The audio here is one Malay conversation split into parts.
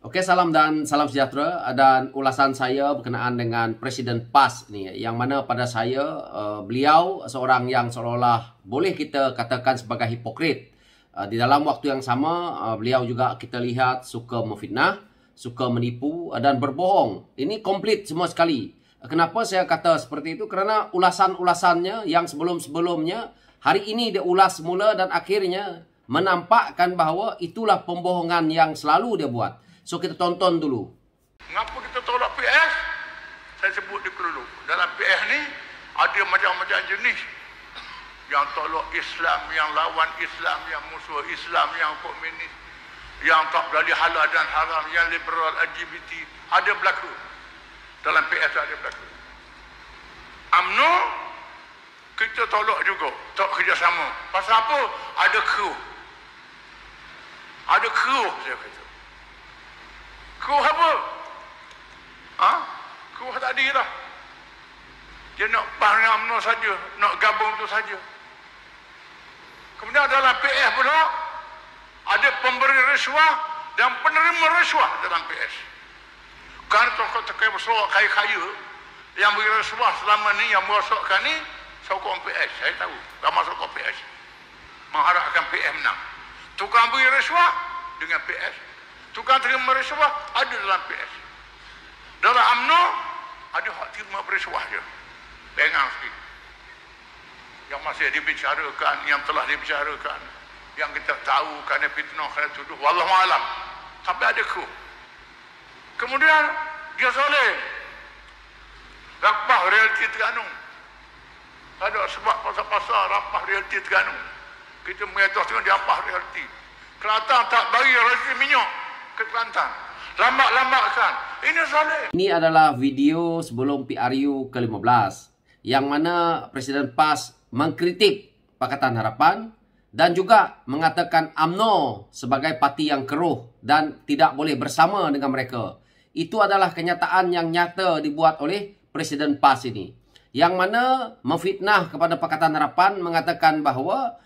Oke, salam dan salam sejahtera, dan ulasan saya berkenaan dengan Presiden PAS ni, yang mana pada saya beliau seorang yang seolah-olah boleh kita katakan sebagai hipokrit. Di dalam waktu yang sama beliau juga kita lihat suka memfitnah, suka menipu dan berbohong. Ini komplit semua sekali. Kenapa saya kata seperti itu? Kerana ulasan-ulasannya yang sebelum-sebelumnya hari ini dia ulas semula dan akhirnya menampakkan bahawa itulah pembohongan yang selalu dia buat. So kita tonton dulu. Mengapa kita tolak PS? Saya sebut di dulu. Dalam PS ni ada macam-macam jenis. Yang tolak Islam, yang lawan Islam, yang musuh Islam, yang komunis, yang tak berani halal dan haram, yang liberal LGBT. Ada berlaku. Dalam PS ada berlaku. UMNO kita tolak juga. Tak kerjasama. Pasal apa? Ada kru. Ada kru, saya kata. Kru apa? Kru tadi lah. Dia nak bahang UMNO saja, nak gabung tu saja. Kemudian dalam PS pula ada pemberi rasuah dan penerima rasuah dalam PS. Kan tokoh-tokoh besar kaya-kaya yang beri rasuah selama ni, yang merosakkan ni, sokong PS. Saya tahu, ramai sokong PS. Mengharapkan PS menang. Tukang beri rasuah dengan PS. Tukang terima rasuah ada dalam PS. Dalam UMNO ada hak terima rasuah je. Bengang sikit. Yang masih dibicarakan, yang telah dibicarakan, yang kita tahu kerana fitnah, kerana tuduh, wallahualam. Sampai ada kru. Kemudian dia soleh. Rapah realiti Terengganu. Ada sebab pasal-pasal rapah realiti Terengganu. Kita mengetahui dia rapah realiti. Kelantan tak bagi realiti minyak ke Kelantan. Lambat-lambatkan. Ini soleh. Ini adalah video sebelum PRU ke-15 yang mana Presiden PAS mengkritik Pakatan Harapan dan juga mengatakan UMNO sebagai parti yang keruh dan tidak boleh bersama dengan mereka. Itu adalah kenyataan yang nyata dibuat oleh Presiden PAS ini, yang mana memfitnah kepada Pakatan Harapan, mengatakan bahawa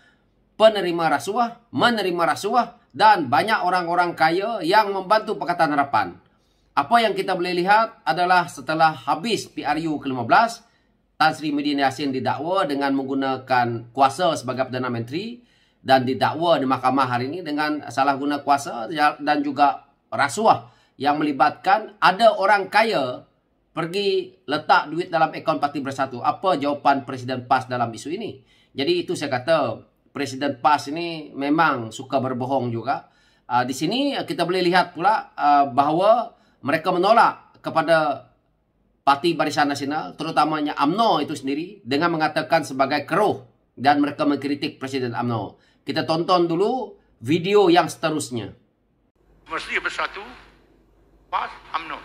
penerima rasuah, menerima rasuah dan banyak orang-orang kaya yang membantu Pakatan Harapan. Apa yang kita boleh lihat adalah setelah habis PRU ke-15, Tan Sri Muhyiddin Yassin didakwa dengan menggunakan kuasa sebagai Perdana Menteri dan didakwa di mahkamah hari ini dengan salah guna kuasa dan juga rasuah yang melibatkan ada orang kaya pergi letak duit dalam akaun Parti Bersatu. Apa jawapan Presiden PAS dalam isu ini? Jadi itu saya kata Presiden PAS ini memang suka berbohong juga. Di sini kita boleh lihat pula bahawa mereka menolak kepada Parti Barisan Nasional, terutamanya UMNO itu sendiri, dengan mengatakan sebagai keruh dan mereka mengkritik Presiden UMNO. Kita tonton dulu video yang seterusnya. Mesti bersatu PAS, UMNO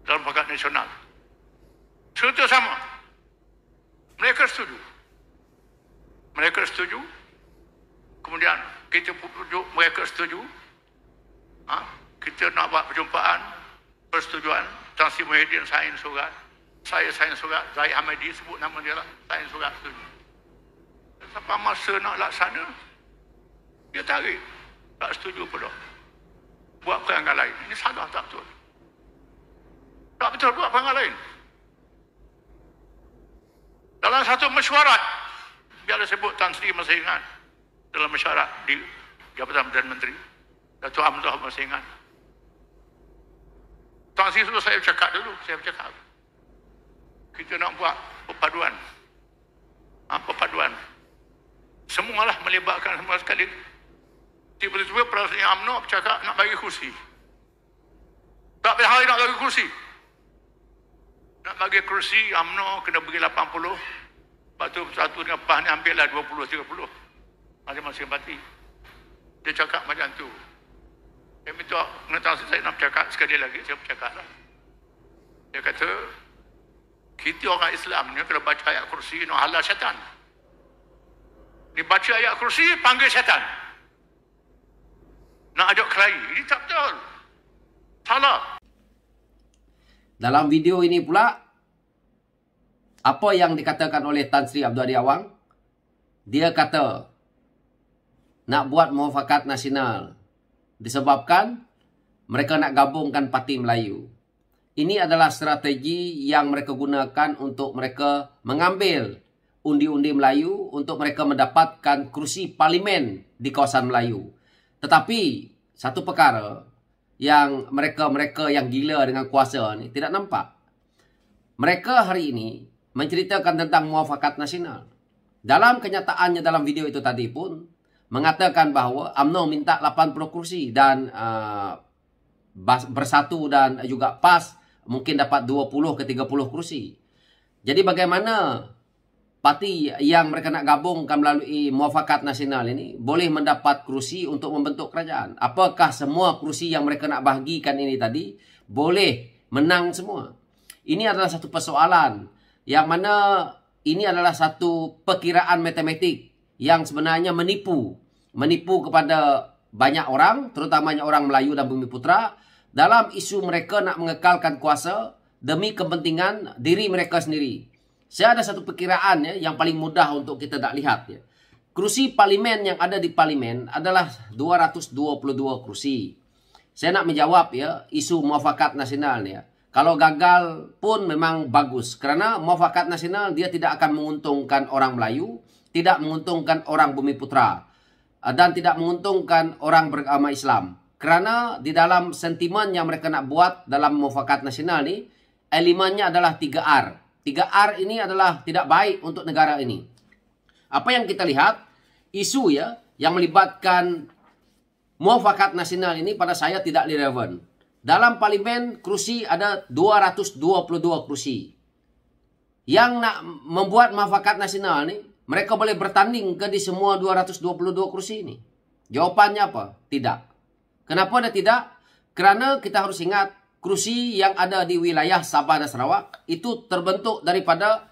dalam Pakatan Nasional. Serta sama. Mereka setuju. Mereka setuju. Kemudian kita pujuk mereka setuju. Kita nak buat perjumpaan, persetujuan. Tan Sri Muhyiddin sign surat. Saya sign surat. Zahid Hamidi sebut nama dia lah. Sign surat setuju. Sampai masa nak laksana, dia tarik. Tak setuju pula. Buat perangai lain. Ini salah tak betul. Tak betul buat perangai lain. Dalam satu mesyuarat, biarlah sebut Tan Sri masih ingat, dalam mesyuarat di Jabatan Perdana Menteri, Datuk Hamzah masih ingat. Tan Sri dulu saya bercakap dulu. Kita nak buat perpaduan. Perpaduan. Semualah melibatkan semua sekali. Tiba-tiba Presiden UMNO bercakap nak bagi kursi. Tak boleh hari nak bagi kursi. Nak bagi kursi UMNO kena bagi 80. Lepas tu satu dengan PAS ni ambil lah 20-30. Masing-masing parti. Dia cakap macam tu. Saya minta pengetahuan saya nak bercakap sekali lagi, saya bercakap lah. Dia kata, kita orang Islam ni kalau baca ayat kursi, nak halal syaitan. Dibaca ayat kursi, panggil syaitan. Nak ajak kelahi. Ini tak betul. Salah. Dalam video ini pula, apa yang dikatakan oleh Tan Sri Abdul Hadi Awang, dia kata nak buat muafakat nasional disebabkan mereka nak gabungkan Parti Melayu. Ini adalah strategi yang mereka gunakan untuk mereka mengambil undi-undi Melayu untuk mereka mendapatkan kursi parlimen di kawasan Melayu. Tetapi satu perkara yang mereka yang gila dengan kuasa ni tidak nampak. Mereka hari ini menceritakan tentang muafakat nasional. Dalam kenyataannya dalam video itu tadi pun mengatakan bahawa UMNO minta 80 kursi dan Bersatu dan juga PAS mungkin dapat 20 ke 30 kursi. Jadi bagaimana parti yang mereka nak gabungkan melalui muafakat nasional ini boleh mendapat kursi untuk membentuk kerajaan? Apakah semua kursi yang mereka nak bahagikan ini tadi boleh menang semua? Ini adalah satu persoalan yang mana ini adalah satu perkiraan matematik yang sebenarnya menipu kepada banyak orang, terutamanya orang Melayu dan Bumiputera, dalam isu mereka nak mengekalkan kuasa demi kepentingan diri mereka sendiri. Saya ada satu perkiraan ya, yang paling mudah untuk kita nak lihat. Ya. Kursi parlimen yang ada di parlimen adalah 222 kursi. Saya nak menjawab ya isu muafakat nasional ya. Kalau gagal pun memang bagus. Kerana muafakat nasional dia tidak akan menguntungkan orang Melayu, tidak menguntungkan orang Bumiputera, dan tidak menguntungkan orang beragama Islam. Kerana di dalam sentimen yang mereka nak buat dalam muafakat nasional ni, elemennya adalah 3R. 3R ini adalah tidak baik untuk negara ini. Apa yang kita lihat, isu ya yang melibatkan muafakat nasional ini pada saya tidak relevan. Dalam parlimen kursi ada 222 kursi. Yang nak membuat muafakat nasional ni, mereka boleh bertanding ke di semua 222 kursi ini? Jawapannya apa? Tidak. Kenapa dia tidak? Kerana kita harus ingat kursi yang ada di wilayah Sabah dan Sarawak itu terbentuk daripada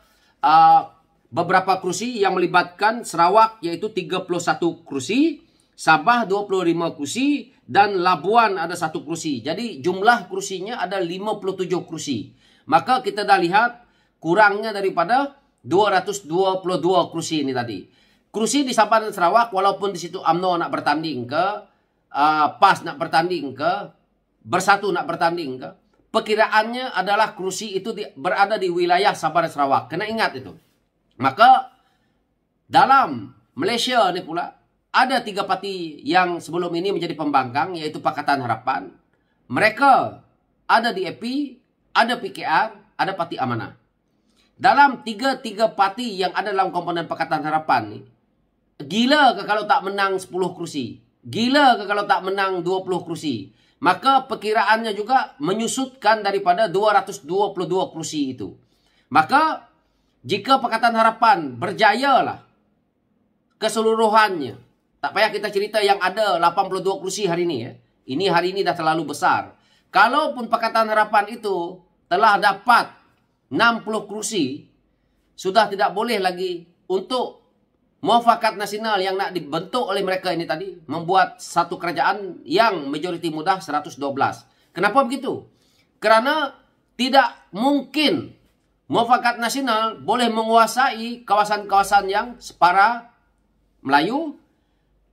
beberapa kursi yang melibatkan Sarawak iaitu 31 kursi, Sabah 25 kursi dan Labuan ada 1 kursi. Jadi jumlah kursinya ada 57 kursi. Maka kita dah lihat kurangnya daripada 222 kursi ini tadi. Kursi di Sabah dan Sarawak walaupun di situ UMNO nak bertanding ke, PAS nak bertanding ke, Bersatu nak bertanding ke, perkiraannya adalah kursi itu berada di wilayah Sabah dan Sarawak. Kena ingat itu. Maka dalam Malaysia ni pula ada 3 parti yang sebelum ini menjadi pembangkang iaitu Pakatan Harapan. Mereka ada DAP, ada PKR, ada Parti Amanah. Dalam 3 parti yang ada dalam komponen Pakatan Harapan ni, gila ke kalau tak menang 10 kursi? Gila ke kalau tak menang 20 kursi? Maka perkiraannya juga menyusutkan daripada 222 kursi itu. Maka jika Pakatan Harapan berjayalah keseluruhannya, tak payah kita cerita yang ada 82 kursi hari ini ya. Ini hari ini dah terlalu besar. Kalaupun Pakatan Harapan itu telah dapat 60 kursi, sudah tidak boleh lagi untuk muafakat nasional yang nak dibentuk oleh mereka ini tadi membuat satu kerajaan yang majoriti mudah 112. Kenapa begitu? Kerana tidak mungkin muafakat nasional boleh menguasai kawasan-kawasan yang separa Melayu,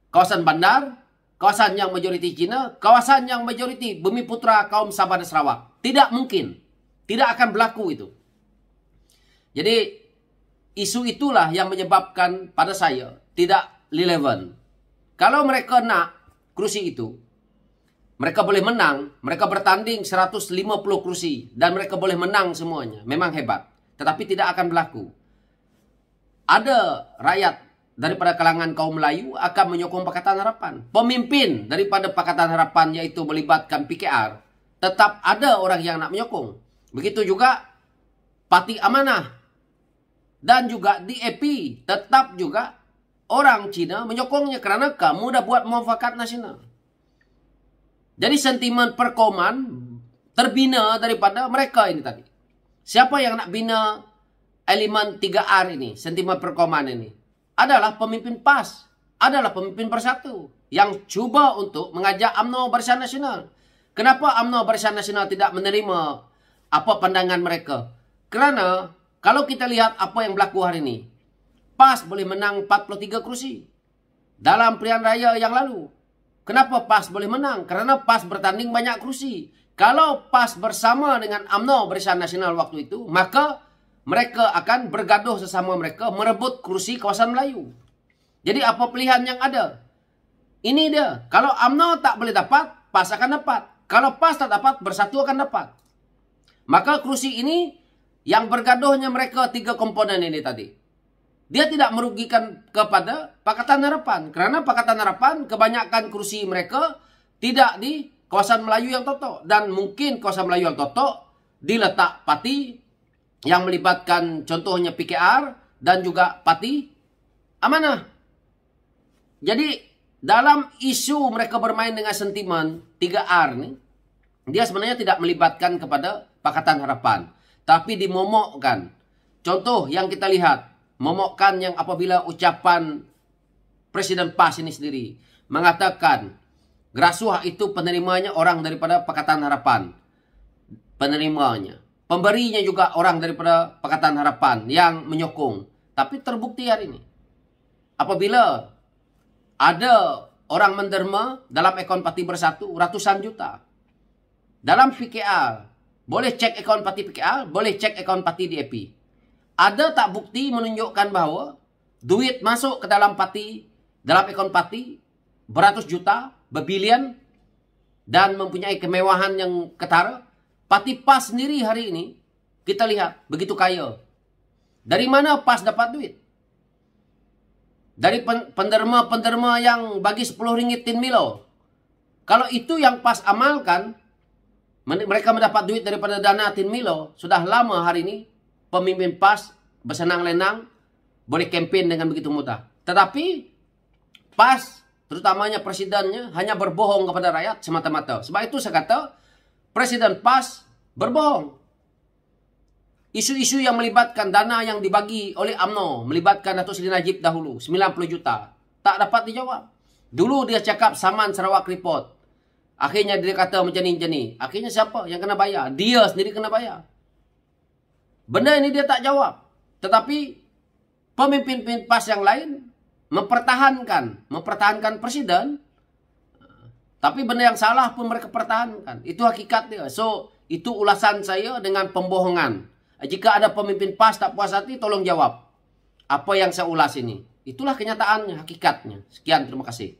kawasan bandar, kawasan yang majoriti Cina, kawasan yang majoriti Bumiputera kaum Sabah dan Sarawak. Tidak mungkin. Tidak akan berlaku itu. Jadi isu itulah yang menyebabkan pada saya tidak relevan. Kalau mereka nak kursi itu, mereka boleh menang, mereka bertanding 150 kursi dan mereka boleh menang semuanya. Memang hebat. Tetapi tidak akan berlaku. Ada rakyat daripada kalangan kaum Melayu akan menyokong Pakatan Harapan. Pemimpin daripada Pakatan Harapan iaitu melibatkan PKR, tetap ada orang yang nak menyokong. Begitu juga Parti Amanah dan juga DAP, tetap juga orang Cina menyokongnya kerana kamu dah buat muafakat nasional. Jadi sentimen perkauman terbina daripada mereka ini tadi. Siapa yang nak bina elemen 3R ini, sentimen perkauman ini? Adalah pemimpin PAS, adalah pemimpin Bersatu yang cuba untuk mengajak UMNO Barisan Nasional. Kenapa UMNO Barisan Nasional tidak menerima apa pandangan mereka? Kerana kalau kita lihat apa yang berlaku hari ini, PAS boleh menang 43 kursi dalam pilihan raya yang lalu. Kenapa PAS boleh menang? Karena PAS bertanding banyak kursi. Kalau PAS bersama dengan UMNO Barisan Nasional waktu itu, maka mereka akan bergaduh sesama mereka merebut kursi kawasan Melayu. Jadi apa pilihan yang ada? Ini dia. Kalau UMNO tak boleh dapat, PAS akan dapat. Kalau PAS tak dapat, Bersatu akan dapat. Maka kursi ini yang bergaduhnya mereka 3 komponen ini tadi. Dia tidak merugikan kepada Pakatan Harapan. Karena Pakatan Harapan kebanyakan kursi mereka tidak di kawasan Melayu yang totok. Dan mungkin kawasan Melayu yang totok diletak parti yang melibatkan contohnya PKR dan juga parti Amanah. Jadi dalam isu mereka bermain dengan sentimen 3R ni, dia sebenarnya tidak melibatkan kepada Pakatan Harapan. Tapi dimomokkan. Contoh yang kita lihat. Momokkan yang apabila ucapan Presiden PAS ini sendiri mengatakan Grasuah itu penerimanya orang daripada Pakatan Harapan. Penerimanya. Pemberinya juga orang daripada Pakatan Harapan yang menyokong. Tapi terbukti hari ini. Apabila ada orang menderma dalam akaun parti Bersatu ratusan juta. Dalam PKR. Boleh cek akaun parti PKR, boleh cek akaun parti DAP. Ada tak bukti menunjukkan bahawa duit masuk ke dalam parti, dalam akaun parti, beratus juta, berbilion, dan mempunyai kemewahan yang ketara. Parti PAS sendiri hari ini, kita lihat, begitu kaya. Dari mana PAS dapat duit? Dari penderma-penderma yang bagi 10 ringgit tin milo. Kalau itu yang PAS amalkan, mereka mendapat duit daripada dana tin milo, sudah lama hari ini, pemimpin PAS bersenang-lenang boleh kempen dengan begitu mudah. Tetapi PAS, terutamanya presidennya, hanya berbohong kepada rakyat semata-mata. Sebab itu saya kata, Presiden PAS berbohong. Isu-isu yang melibatkan dana yang dibagi oleh UMNO, melibatkan Datuk Seri Najib dahulu, 90 juta, tak dapat dijawab. Dulu dia cakap Saman Sarawak Report. Akhirnya dia kata macam ni. Akhirnya siapa yang kena bayar? Dia sendiri kena bayar. Benda ini dia tak jawab. Tetapi pemimpin PAS yang lain mempertahankan presiden. Tapi benda yang salah pun mereka pertahankan. Itu hakikat dia. So, itu ulasan saya dengan pembohongan. Jika ada pemimpin PAS tak puas hati, tolong jawab. Apa yang saya ulas ini. Itulah kenyataannya, hakikatnya. Sekian, terima kasih.